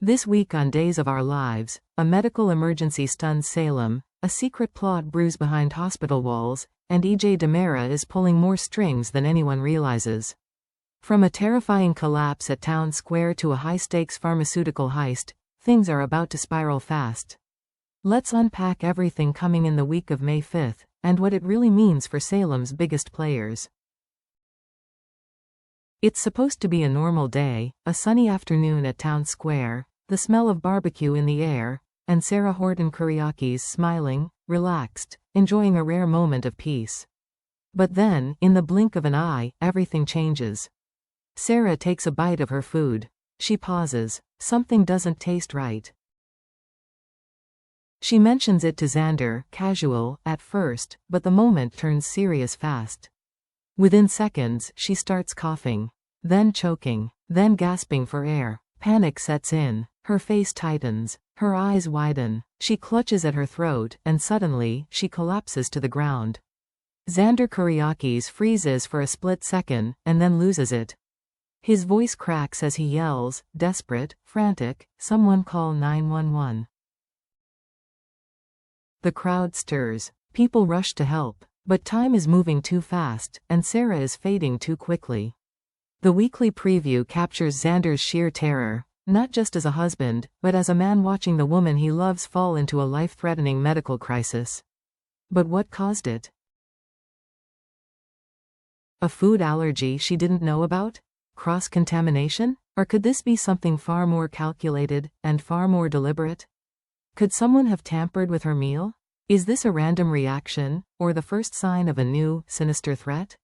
This week on Days of Our Lives, a medical emergency stuns Salem, a secret plot brews behind hospital walls, and EJ DiMera is pulling more strings than anyone realizes. From a terrifying collapse at Town Square to a high-stakes pharmaceutical heist, things are about to spiral fast. Let's unpack everything coming in the week of May 5th, and what it really means for Salem's biggest players. It's supposed to be a normal day, a sunny afternoon at Town Square, the smell of barbecue in the air, and Sarah Horton Kuriaki's smiling, relaxed, enjoying a rare moment of peace. But then, in the blink of an eye, everything changes. Sarah takes a bite of her food. She pauses. Something doesn't taste right. She mentions it to Xander, casual, at first, but the moment turns serious fast. Within seconds, she starts coughing, then choking, then gasping for air. Panic sets in. Her face tightens. Her eyes widen. She clutches at her throat, and suddenly, she collapses to the ground. Xander Kuriakis freezes for a split second, and then loses it. His voice cracks as he yells, desperate, frantic, "Someone call 911." The crowd stirs. People rush to help. But time is moving too fast, and Sarah is fading too quickly. The weekly preview captures Xander's sheer terror, not just as a husband, but as a man watching the woman he loves fall into a life-threatening medical crisis. But what caused it? A food allergy she didn't know about? Cross-contamination? Or could this be something far more calculated, and far more deliberate? Could someone have tampered with her meal? Is this a random reaction, or the first sign of a new, sinister threat?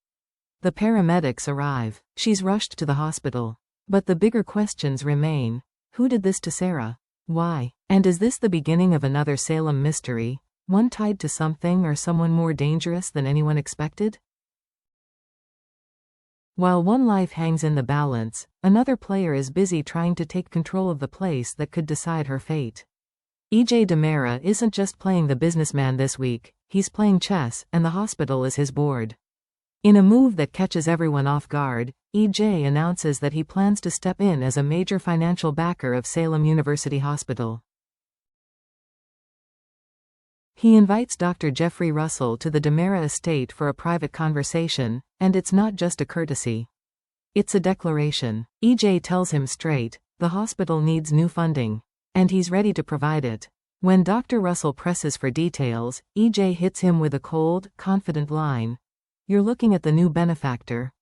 The paramedics arrive. She's rushed to the hospital. But the bigger questions remain. Who did this to Sarah? Why? And is this the beginning of another Salem mystery, one tied to something or someone more dangerous than anyone expected? While one life hangs in the balance, another player is busy trying to take control of the place that could decide her fate. EJ DiMera isn't just playing the businessman this week, he's playing chess, and the hospital is his board. In a move that catches everyone off guard, EJ announces that he plans to step in as a major financial backer of Salem University Hospital. He invites Dr. Jeffrey Russell to the DiMera estate for a private conversation, and it's not just a courtesy. It's a declaration. EJ tells him straight, the hospital needs new funding. And he's ready to provide it. When Dr. Russell presses for details, EJ hits him with a cold, confident line. You're looking at the new benefactor.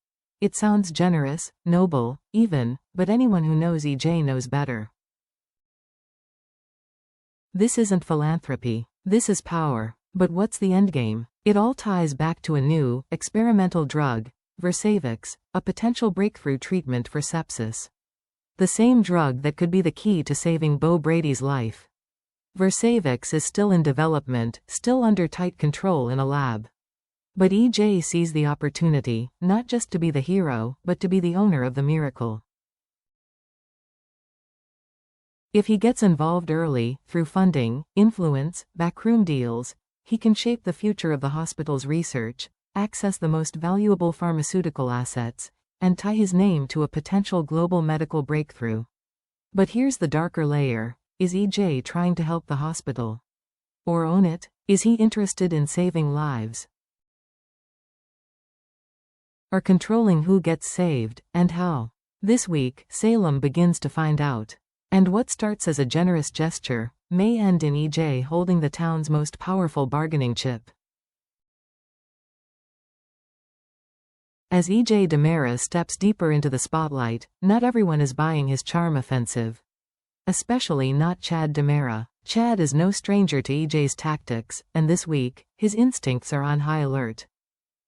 It sounds generous, noble, even, but anyone who knows EJ knows better. This isn't philanthropy. This is power. But what's the endgame? It all ties back to a new, experimental drug, Versavix, a potential breakthrough treatment for sepsis. The same drug that could be the key to saving Bo Brady's life. Versavix is still in development, still under tight control in a lab. But EJ sees the opportunity, not just to be the hero, but to be the owner of the miracle. If he gets involved early, through funding, influence, backroom deals, he can shape the future of the hospital's research, access the most valuable pharmaceutical assets, and tie his name to a potential global medical breakthrough. But here's the darker layer. Is EJ trying to help the hospital? Or own it? Is he interested in saving lives? Or controlling who gets saved, and how? This week, Salem begins to find out. And what starts as a generous gesture, may end in EJ holding the town's most powerful bargaining chip. As EJ DiMera steps deeper into the spotlight, not everyone is buying his charm offensive. Especially not Chad DiMera. Chad is no stranger to EJ's tactics, and this week, his instincts are on high alert.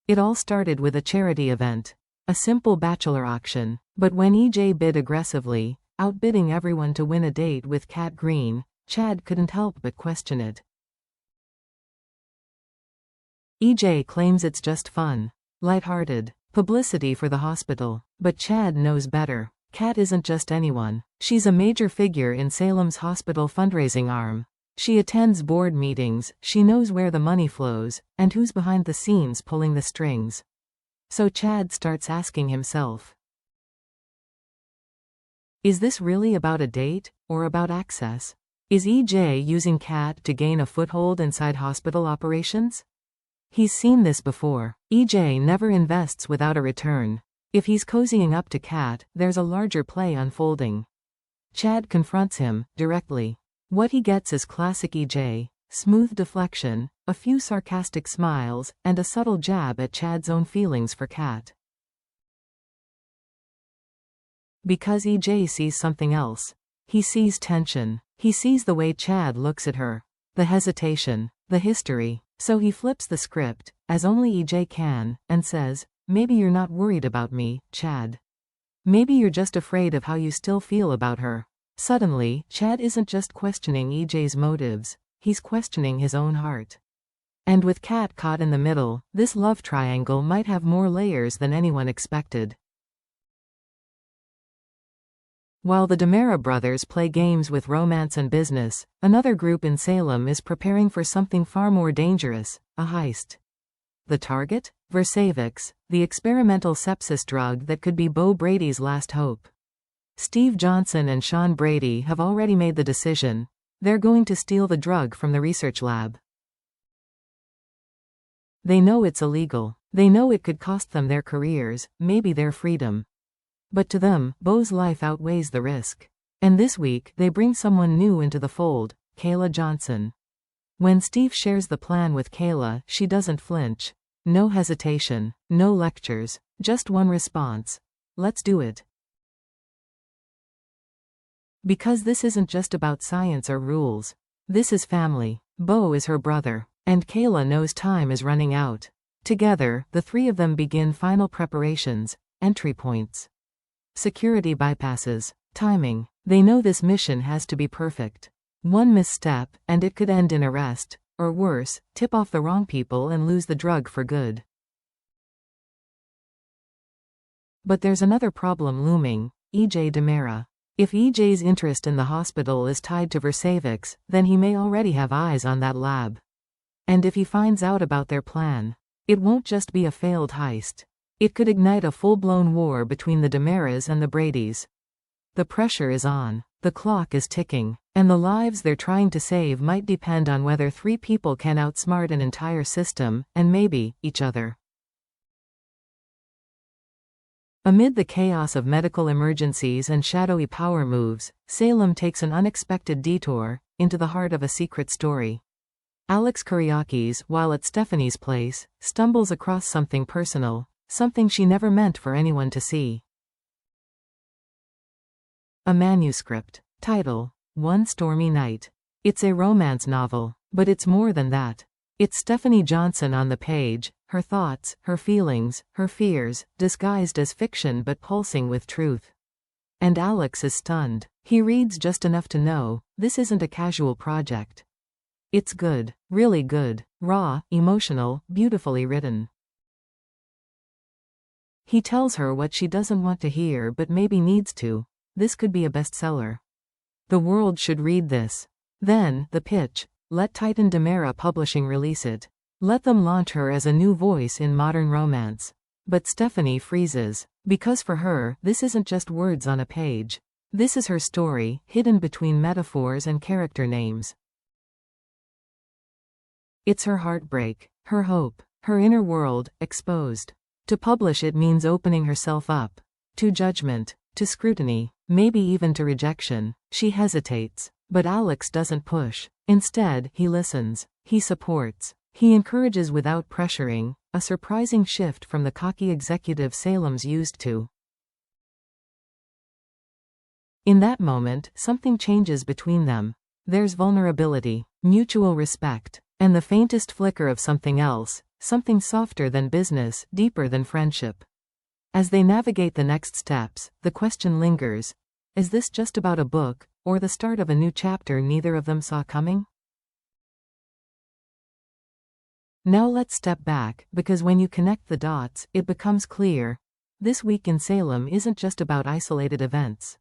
It all started with a charity event. A simple bachelor auction. But when EJ bid aggressively, outbidding everyone to win a date with Kat Green, Chad couldn't help but question it. EJ claims it's just fun. Lighthearted. Publicity for the hospital. But Chad knows better. Kat isn't just anyone. She's a major figure in Salem's hospital fundraising arm. She attends board meetings, she knows where the money flows, and who's behind the scenes pulling the strings. So Chad starts asking himself, Is this really about a date, or about access? Is EJ using Kat to gain a foothold inside hospital operations? He's seen this before. EJ never invests without a return. If he's cozying up to Kat, there's a larger play unfolding. Chad confronts him, directly. What he gets is classic EJ, smooth deflection, a few sarcastic smiles, and a subtle jab at Chad's own feelings for Kat. Because EJ sees something else. He sees tension. He sees the way Chad looks at her. The hesitation. The history. So he flips the script, as only EJ can, and says, "Maybe you're not worried about me, Chad. Maybe you're just afraid of how you still feel about her." Suddenly, Chad isn't just questioning EJ's motives, he's questioning his own heart. And with Kat caught in the middle, this love triangle might have more layers than anyone expected. While the DiMera brothers play games with romance and business, another group in Salem is preparing for something far more dangerous, a heist. The target? Versavix, the experimental sepsis drug that could be Bo Brady's last hope. Steve Johnson and Sean Brady have already made the decision. They're going to steal the drug from the research lab. They know it's illegal. They know it could cost them their careers, maybe their freedom. But to them, Bo's life outweighs the risk. And this week, they bring someone new into the fold, Kayla Johnson. When Steve shares the plan with Kayla, she doesn't flinch. No hesitation, no lectures, just one response. Let's do it. Because this isn't just about science or rules. This is family. Bo is her brother. And Kayla knows time is running out. Together, the three of them begin final preparations, entry points. Security bypasses, timing. They know this mission has to be perfect. One misstep, and it could end in arrest, or worse, tip off the wrong people and lose the drug for good. But there's another problem looming, EJ DiMera. If EJ's interest in the hospital is tied to Versavix, then he may already have eyes on that lab. And if he finds out about their plan, it won't just be a failed heist. It could ignite a full-blown war between the DiMeras and the Bradys. The pressure is on, the clock is ticking, and the lives they're trying to save might depend on whether three people can outsmart an entire system, and maybe, each other. Amid the chaos of medical emergencies and shadowy power moves, Salem takes an unexpected detour, into the heart of a secret story. Alex Kyriakis, while at Stephanie's place, stumbles across something personal. Something she never meant for anyone to see. A manuscript. Title: One Stormy Night. It's a romance novel, but it's more than that. It's Stephanie Johnson on the page, her thoughts, her feelings, her fears, disguised as fiction but pulsing with truth. And Alex is stunned. He reads just enough to know, this isn't a casual project. It's good, really good, raw, emotional, beautifully written. He tells her what she doesn't want to hear but maybe needs to. This could be a bestseller. The world should read this. Then, the pitch. Let Titan DiMera Publishing release it. Let them launch her as a new voice in modern romance. But Stephanie freezes. Because for her, this isn't just words on a page. This is her story, hidden between metaphors and character names. It's her heartbreak, her hope, her inner world, exposed. To publish it means opening herself up. To judgment, to scrutiny, maybe even to rejection. She hesitates. But Alex doesn't push. Instead, he listens. He supports. He encourages without pressuring, a surprising shift from the cocky executive Salem's used to. In that moment, something changes between them. There's vulnerability, mutual respect, and the faintest flicker of something else. Something softer than business, deeper than friendship. As they navigate the next steps, the question lingers. Is this just about a book, or the start of a new chapter neither of them saw coming? Now let's step back, because when you connect the dots, it becomes clear. This week in Salem isn't just about isolated events.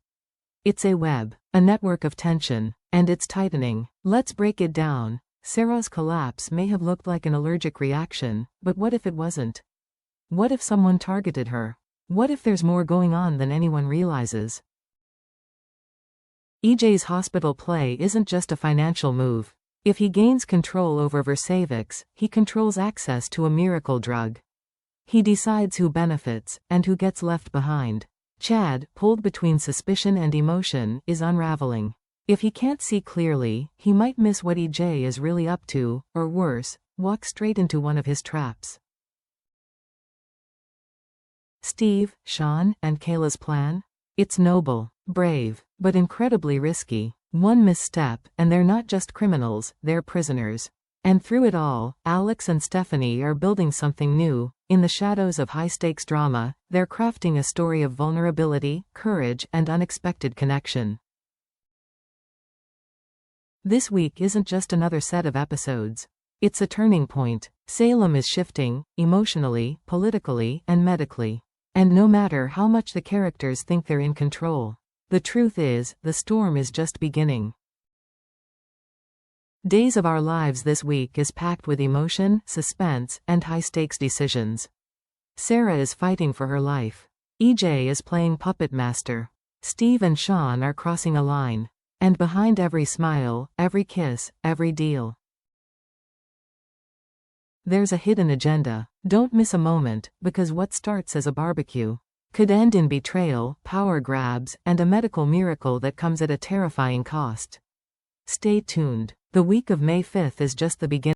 It's a web, a network of tension, and it's tightening. Let's break it down. Sarah's collapse may have looked like an allergic reaction, but what if it wasn't? What if someone targeted her? What if there's more going on than anyone realizes? EJ's hospital play isn't just a financial move. If he gains control over Versavix, he controls access to a miracle drug. He decides who benefits, and who gets left behind. Chad, pulled between suspicion and emotion, is unraveling. If he can't see clearly, he might miss what EJ is really up to, or worse, walk straight into one of his traps. Steve, Sean, and Kayla's plan? It's noble, brave, but incredibly risky. One misstep, and they're not just criminals, they're prisoners. And through it all, Alex and Stephanie are building something new. In the shadows of high-stakes drama, they're crafting a story of vulnerability, courage, and unexpected connection. This week isn't just another set of episodes. It's a turning point. Salem is shifting, emotionally, politically, and medically. And no matter how much the characters think they're in control, the truth is, the storm is just beginning. Days of Our Lives this week is packed with emotion, suspense, and high-stakes decisions. Sarah is fighting for her life. EJ is playing puppet master. Steve and Sean are crossing a line. And behind every smile, every kiss, every deal, there's a hidden agenda. Don't miss a moment, because what starts as a barbecue could end in betrayal, power grabs, and a medical miracle that comes at a terrifying cost. Stay tuned. The week of May 5th is just the beginning.